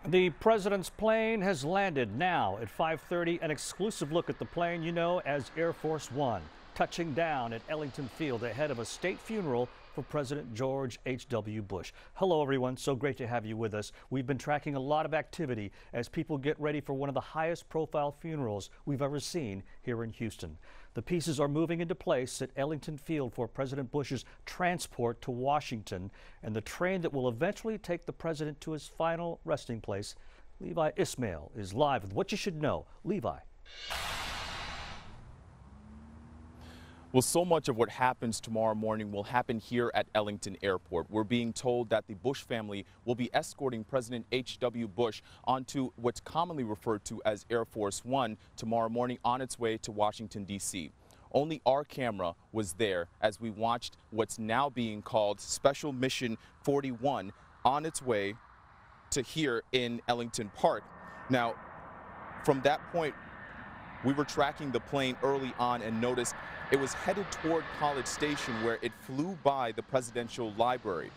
The president's plane has landed now at 5:30. An exclusive look at the plane you know as Air Force One, touching down at Ellington Field ahead of a state funeral for President George H.W. Bush. Hello, everyone. So great to have you with us. We've been tracking a lot of activity as people get ready for one of the highest profile funerals we've ever seen here in Houston. The pieces are moving into place at Ellington Field for President Bush's transport to Washington and the train that will eventually take the president to his final resting place. Levi Ismail is live with what you should know. Levi. Well, so much of what happens tomorrow morning will happen here at Ellington Airport. We're being told that the Bush family will be escorting President H.W. Bush onto what's commonly referred to as Air Force One tomorrow morning on its way to Washington, D.C. Only our camera was there as we watched what's now being called Special Mission 41 on its way to here in Ellington Park. Now, from that point, we were tracking the plane early on and noticed it was headed toward College Station, where it flew by the presidential library.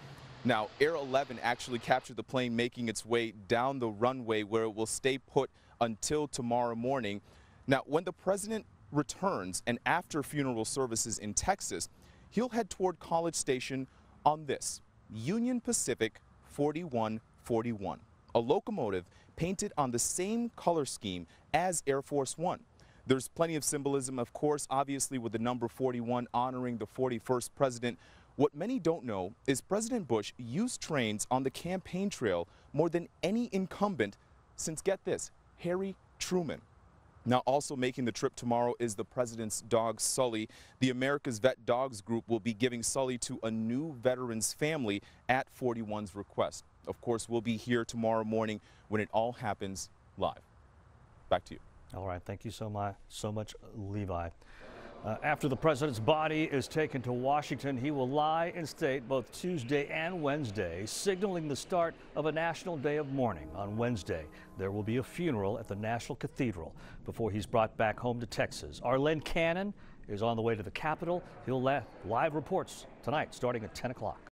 Now, Air 11 actually captured the plane making its way down the runway, where it will stay put until tomorrow morning. Now, when the president returns and after funeral services in Texas, he'll head toward College Station on this Union Pacific 4141, a locomotive painted on the same color scheme as Air Force One. There's plenty of symbolism, of course, obviously, with the number 41 honoring the 41st president. What many don't know is President Bush used trains on the campaign trail more than any incumbent since, get this, Harry Truman. Now, also making the trip tomorrow is the president's dog, Sully. The America's Vet Dogs group will be giving Sully to a new veteran's family at 41's request. Of course, we'll be here tomorrow morning when it all happens live. Back to you. All right, thank you so much, Levi. After the president's body is taken to Washington, he will lie in state both Tuesday and Wednesday, signaling the start of a national day of mourning. On Wednesday, there will be a funeral at the National Cathedral before he's brought back home to Texas. Arlen Cannon is on the way to the Capitol. He'll live reports tonight starting at 10 o'clock.